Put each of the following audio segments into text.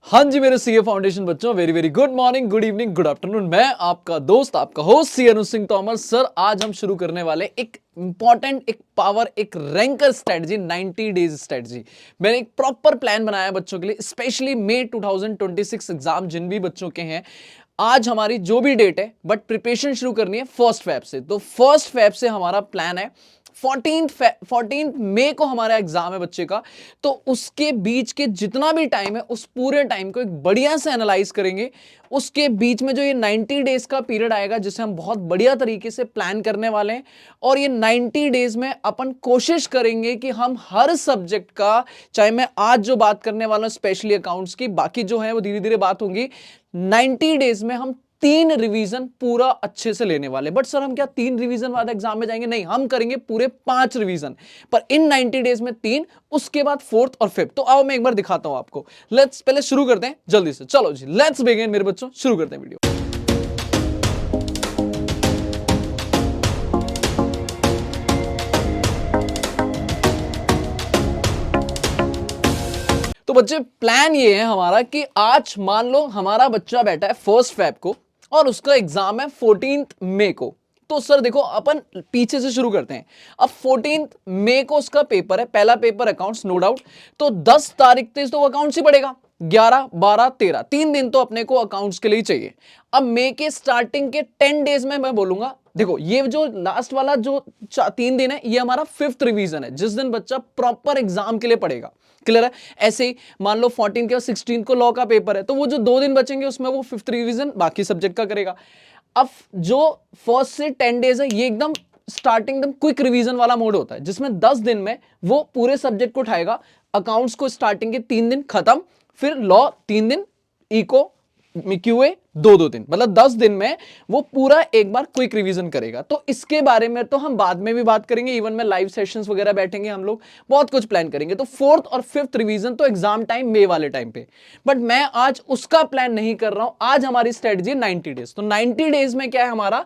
हाँ जी मेरे CA foundation बच्चों, very very good morning, good evening, good afternoon. मैं आपका दोस्त, आपका होस्ट सी अनु सिंह तोमर। सर आज हम शुरू करने वाले एक इंपॉर्टेंट, एक पावर, एक रैंकर स्ट्रेटजी, 90 डेज स्ट्रेटजी। मैंने एक प्रॉपर प्लान बनाया बच्चों के लिए, स्पेशली मई 2026 एग्जाम जिन भी बच्चों के हैं। आज हमारी जो भी डेट है, बट प्रिपरेशन शुरू करनी है 1 फेब से। तो 1 फेब से हमारा प्लान है। 14 मई को हमारा एग्जाम है बच्चे का। तो उसके बीच के जितना भी टाइम है, उस पूरे टाइम को एक बढ़िया से एनालाइज करेंगे। उसके बीच में जो ये 90 डेज का पीरियड आएगा, जिसे हम बहुत बढ़िया तरीके से प्लान करने वाले हैं। और ये 90 डेज में अपन कोशिश करेंगे कि हम हर सब्जेक्ट का, चाहे मैं आज जो बात करने वाला हूं स्पेशली अकाउंट्स की, बाकी जो है वो धीरे धीरे बात होगी। 90 डेज में हम 3 रिवीजन पूरा अच्छे से लेने वाले। बट सर हम क्या 3 रिवीजन बाद एग्जाम में जाएंगे? नहीं, हम करेंगे पूरे 5 रिवीजन, पर इन 90 डेज में 3, उसके बाद 4th और 5th। तो आओ मैं एक बार दिखाता हूं आपको। लेट्स पहले शुरू करते हैं जल्दी से। चलो जी, लेट्स बिगिन मेरे बच्चों, शुरू करते हैं वीडियो। तो बच्चे प्लान ये है हमारा कि आज मान लो हमारा बच्चा बैठा है 1 फेब को और उसका एग्जाम है 14 मई को। तो सर देखो, अपन पीछे से शुरू करते हैं। अब 14 मई को उसका पेपर है, पहला पेपर अकाउंट्स, नो डाउट। तो 10 तारीख तक तो अकाउंट्स ही पड़ेगा। 11, 12, 13, 3 दिन तो अपने को अकाउंट्स के लिए चाहिए। अब मई के स्टार्टिंग के 10 डेज में मैं बोलूंगा, देखो ये जो लास्ट वाला जो 3 दिन है, ये हमारा 5th रिवीजन है, जिस दिन बच्चा प्रॉपर एग्जाम के लिए पढ़ेगा। क्लियर है? ऐसे ही मान लो 14 के 16 को लॉ का पेपर है, तो वो जो 2 दिन बचेंगे उसमें वो 5th रिवीजन बाकी सब्जेक्ट का करेगा। अब जो 1 से 10 डेज है, ये एकदम स्टार्टिंग एकदम क्विक रिवीजन वाला मोड होता है, जिसमें 10 दिन में वो पूरे सब्जेक्ट को उठाएगा। अकाउंट्स को स्टार्टिंग के 3 दिन खत्म, फिर लॉ 3 दिन, इको क्यूए 2-2 दिन, मतलब 10 दिन में वो पूरा एक बार क्विक रिवीजन करेगा। तो इसके बारे में तो हम बाद में भी बात करेंगे, इवन में लाइव सेशंस वगैरह बैठेंगे, हम लोग बहुत कुछ प्लान करेंगे। तो 4th और 5th रिवीजन तो एग्जाम टाइम मई वाले टाइम पे, बट मैं आज उसका प्लान नहीं कर रहा हूं। आज हमारी स्ट्रेटजी 90 डेज। तो 90 डेज में क्या है हमारा,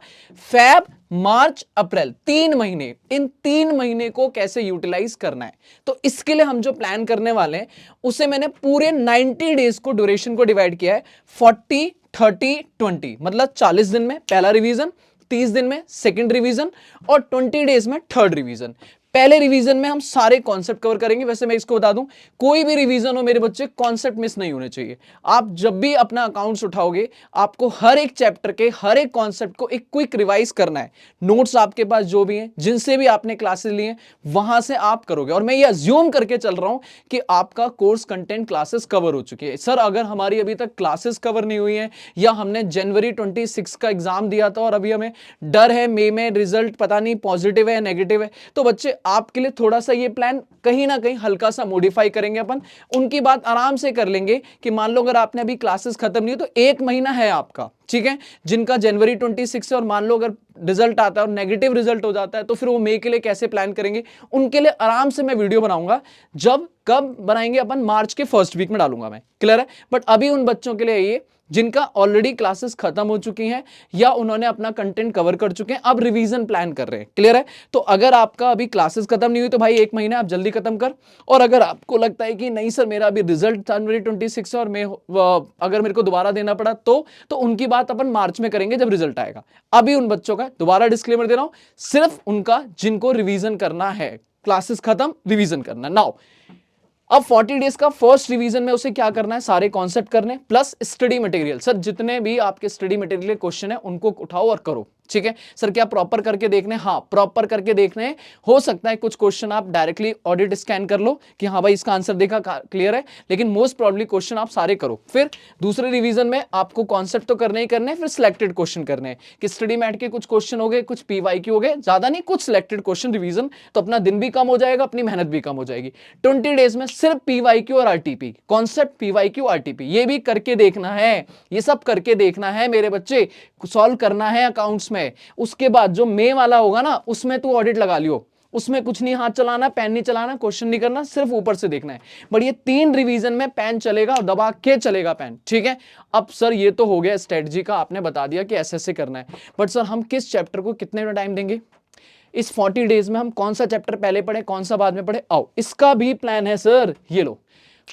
फैब, मार्च, अप्रैल, 3 महीने। इन 3 महीने को कैसे यूटिलाइज करना है, तो इसके लिए हम जो प्लान करने वाले हैं उसे मैंने पूरे 90 डेज को, ड्यूरेशन को डिवाइड किया है 40, 30, 20। मतलब 40 दिन में पहला रिवीजन, 30 दिन में सेकंड रिवीजन और 20 डेज में थर्ड रिवीजन। पहले रिवीजन में हम सारे कॉन्सेप्ट कवर करेंगे। वैसे मैं इसको बता दूं, कोई भी रिवीजन हो मेरे बच्चे, कॉन्सेप्ट मिस नहीं होने चाहिए। आप जब भी अपना अकाउंट्स उठाओगे, आपको हर एक चैप्टर के हर एक कॉन्सेप्ट को एक क्विक रिवाइज करना है। नोट्स आपके पास जो भी हैं, जिनसे भी आपने क्लासेस लिए, वहां से आप करोगे। और मैं ये अज्यूम करके चल रहा हूं कि आपका कोर्स कंटेंट क्लासेस कवर हो चुकी है। सर अगर हमारी अभी तक क्लासेस कवर नहीं हुई है, या हमने जनवरी 26 का एग्जाम दिया था और अभी हमें डर है मई में रिजल्ट पता नहीं पॉजिटिव है या नेगेटिव है, तो बच्चे आपके लिए थोड़ा सा ये प्लान कहीं ना कहीं हल्का सा मॉडिफाई करेंगे अपन। उनकी बात आराम से कर लेंगे कि मान लो अगर आपने अभी क्लासेस खत्म नहीं, तो 1 महीना है आपका, ठीक है, जिनका जनवरी 26 से, और मान लो अगर रिजल्ट आता है और नेगेटिव रिजल्ट हो जाता है, तो फिर वो मई के लिए कैसे प्लान करेंगे, उनके लिए आराम से मैं वीडियो बनाऊंगा। जब कब बनाएंगे अपन, मार्च के फर्स्ट वीक में डालूंगा मैं। क्लियर है? बट अभी उन बच्चों के लिए ये जिनका ऑलरेडी क्लासेस खत्म हो चुकी हैं या उन्होंने अपना कंटेंट कवर कर चुके हैं, अब रिवीजन प्लान कर रहे हैं। क्लियर है? तो अगर आपका अभी क्लासेस खत्म नहीं हुई, तो भाई 1 महीना आप जल्दी खत्म कर। और अगर आपको लगता है कि नहीं सर मेरा अभी रिजल्ट जनवरी 26 है और मैं अगर मेरे को दोबारा देना पड़ा, तो उनकी बात अपन मार्च में करेंगे जब रिजल्ट आएगा। अभी उन बच्चों का दोबारा डिस्क्लेमर दे रहा हूं, सिर्फ उनका जिनको रिवीजन करना है, क्लासेस खत्म, रिवीजन करना। नाउ अब 40 डेज का फर्स्ट रिवीजन में उसे क्या करना है, सारे कॉन्सेप्ट करने प्लस स्टडी मटेरियल। सर जितने भी आपके स्टडी मटेरियल क्वेश्चन है उनको उठाओ और करो। ठीक है सर, क्या प्रॉपर करके देखने? हाँ प्रॉपर करके देखने। हो सकता है कुछ क्वेश्चन आप डायरेक्टली ऑडिट स्कैन कर लो कि हाँ भाई इसका आंसर देखा, क्लियर है, लेकिन मोस्ट प्रॉब्ली क्वेश्चन आप सारे करो। फिर दूसरे रिवीजन में आपको कॉन्सेप्ट तो करने ही करने, फिर सिलेक्टेड क्वेश्चन करने हैं कि स्टडी मैट के कुछ क्वेश्चन हो गए, कुछ पीवाईक्यू हो गए, ज्यादा नहीं, कुछ सिलेक्टेड क्वेश्चन रिवीजन। तो अपना दिन भी कम हो जाएगा, अपनी मेहनत भी कम हो जाएगी। 20 डेज में सिर्फ पीवाईक्यू और आरटीपी, कॉन्सेप्ट, पीवाईक्यू, आरटीपी, ये भी करके देखना है। ये सब करके देखना है मेरे बच्चे, सॉल्व करना है अकाउंट्स में। उसके बाद जो मई वाला होगा ना, उसमें तू ऑडिट लगा लियो, उसमें कुछ नहीं हाथ चलाना, पेन नहीं चलाना, क्वेश्चन नहीं करना, सिर्फ ऊपर से देखना है। बट ये 3 रिवीजन में पेन चलेगा, दबा के चलेगा पेन। ठीक है? अब सर ये तो हो गया स्ट्रेटजी का, आपने बता दिया कि ऐसे करना है। बट सर हम किस चैप्टर को कितने टाइम देंगे? इस 40 डेज में हम कौन सा चैप्टर पहले पढ़े, कौन सा बाद में पढ़े? आओ इसका भी प्लान है सर। ये लो,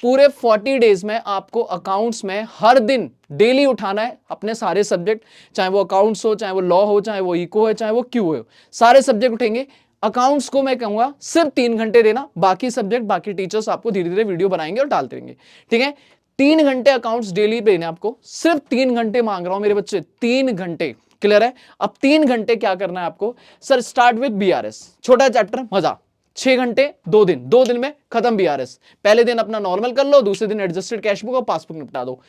पूरे 40 डेज में आपको अकाउंट्स में हर दिन डेली उठाना है अपने सारे सब्जेक्ट, चाहे वो अकाउंट्स हो, चाहे वो लॉ हो, चाहे वो इको है, चाहे वो क्यू हो, सारे सब्जेक्ट उठेंगे। अकाउंट्स को मैं कहूंगा सिर्फ 3 घंटे देना, बाकी सब्जेक्ट बाकी टीचर्स आपको धीरे धीरे वीडियो बनाएंगे और डालते रहेंगे, ठीक है। 3 घंटे अकाउंट्स डेली देने आपको, सिर्फ 3 घंटे मांग रहा हूं मेरे बच्चे, 3 घंटे, क्लियर है। अब 3 घंटे क्या करना है आपको, सर स्टार्ट विद बीआरएस, छोटा चैप्टर मजा, 6 घंटे 2 दिन, 2 दिन में खत्म बीआरएस। पहले दिन अपना नॉर्मल कर लो, दूसरे दिन एडजस्टेड कैश बुक और पासबुक निपटा दो।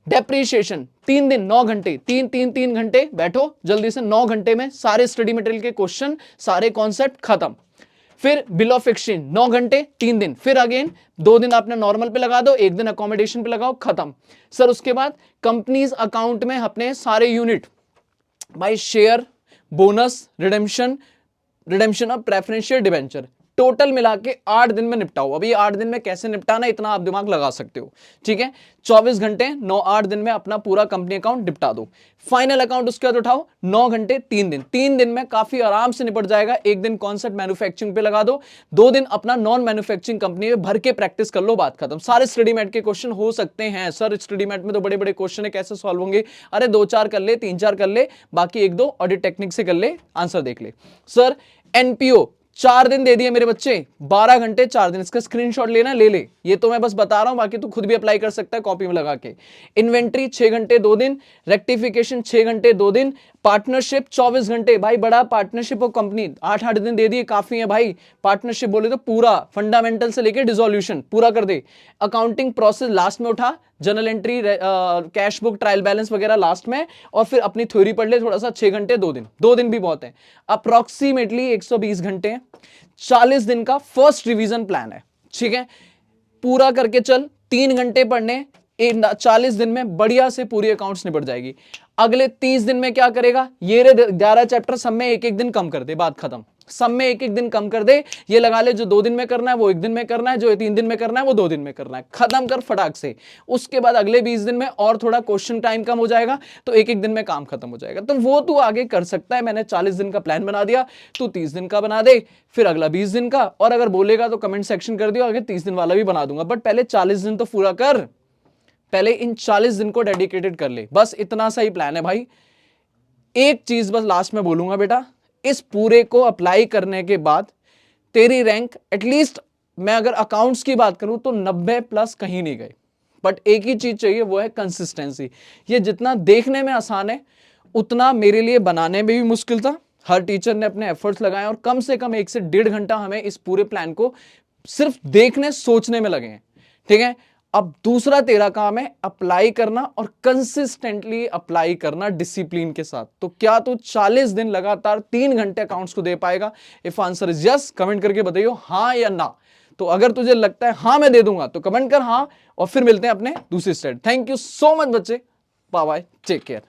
डेप्रीशिएशन 3 दिन 9 घंटे, 3 घंटे बैठो जल्दी से, 9 घंटे में सारे स्टडी मटेरियल के क्वेश्चन, सारे कॉन्सेप्ट खत्म। फिर बिल ऑफ एक्सचेंज 9 घंटे 3 दिन, फिर अगेन 2 दिन आपने नॉर्मल पे लगा दो, 1 दिन अकोमोडेशन पे लगाओ, खत्म। सर उसके बाद कंपनीज अकाउंट में अपने सारे यूनिट, भाई share, bonus, redemption of preferential debenture, total मिला के 8 दिन में निपटाओ। अभी 8 दिन में कैसे निपटाना इतना आप दिमाग लगा सकते हो, ठीक है। 24 घंटे 8 दिन में अपना पूरा कंपनी अकाउंट निपटा दो। फाइनल अकाउंट उसके बाद उठाओ 9 घंटे 3 दिन, 3 दिन में काफी आराम से निपट जाएगा। 1 दिन कॉन्सेप्ट मैन्युफैक्चरिंग पे लगा दो, 2 दिन अपना नॉन मैन्युफैक्चरिंग कंपनी में भर के प्रैक्टिस कर लो, बात खत्म। सारे स्टडी मैट के क्वेश्चन हो सकते हैं सर, स्टडी मैट में तो बड़े बड़े क्वेश्चन है, कैसे सॉल्व होंगे, अरे 2-4 कर ले, 3-4 कर ले, बाकी 1-2 ऑडिट टेक्निक से कर ले, आंसर देख ले। सर एनपीओ 4 दिन दे दिए मेरे बच्चे, 12 घंटे 4 दिन, इसका स्क्रीनशॉट लेना ले ले, ये तो मैं बस बता रहा हूं, बाकी तू खुद भी अप्लाई कर सकता है कॉपी में लगा के। इन्वेंट्री 6 घंटे 2 दिन, रेक्टिफिकेशन 6 घंटे 2 दिन, पार्टनरशिप 24 घंटे, भाई बड़ा पार्टनरशिप और कंपनी 8-8 दिन दे दिए, काफी है भाई। पार्टनरशिप बोले तो पूरा फंडामेंटल से लेके डिसोल्यूशन पूरा कर दे। अकाउंटिंग प्रोसेस लास्ट में उठा, general entry, cash book, trial balance वगैरह लास्ट में, और फिर अपनी थ्योरी पढ़ ले थोड़ा सा। 6 घंटे 2 दिन, 2 दिन भी बहुत है, अप्रोक्सीमेटली 120 घंटे हैं। 40 दिन का फर्स्ट रिवीजन प्लान है, ठीक है। पूरा करके चल, 3 घंटे पढ़ने, 40 दिन में बढ़िया से पूरी अकाउंट्स निपट जाएगी। अगले 30 दिन में क्या करेगा, ये 11 चैप्टर सब में 1-1 दिन कम कर दे, बात खत्म। सब में 1-1 दिन कम कर दे, ये लगा ले जो 2 दिन में करना है वो 1 दिन में करना है, जो 3 दिन में करना है वो 2 दिन में करना है, खत्म कर फटाक से। उसके बाद अगले 20 दिन में और थोड़ा क्वेश्चन टाइम कम हो जाएगा, तो 1-1 दिन में काम खत्म हो जाएगा। तो वो तू आगे कर सकता है, मैंने 40 दिन का प्लान बना दिया, तू 30 दिन का बना दे, फिर अगला 20 दिन का, और अगर बोलेगा तो कमेंट सेक्शन कर दियो, आगे 30 दिन वाला भी बना दूंगा, बट पहले 40 दिन तो पूरा कर, पहले इन 40 दिन को डेडिकेटेड कर ले, बस इतना सा ही प्लान है भाई। एक चीज बस लास्ट में बोलूंगा बेटा, इस पूरे को अप्लाई करने के बाद तेरी रैंक एटलीस्ट, मैं अगर अकाउंट्स की बात करूं तो 90+ कहीं नहीं गए, बट एक ही चीज चाहिए, वो है कंसिस्टेंसी। ये जितना देखने में आसान है उतना मेरे लिए बनाने में भी मुश्किल था। हर टीचर ने अपने एफर्ट्स लगाए और कम से कम 1 से 1.5 घंटा हमें इस पूरे प्लान को सिर्फ देखने सोचने में लगे हैं, ठीक है। अब दूसरा तेरा काम है अप्लाई करना, और कंसिस्टेंटली अप्लाई करना डिसिप्लिन के साथ। तो क्या तू 40 दिन लगातार 3 घंटे अकाउंट्स को दे पाएगा? If answer is yes, comment करके बताइयो हाँ या ना। तो अगर तुझे लगता है हाँ मैं दे दूंगा तो कमेंट कर हाँ, और फिर मिलते हैं अपने दूसरी state. Thank you so much बच्चे, बाय बाय, टेक केयर।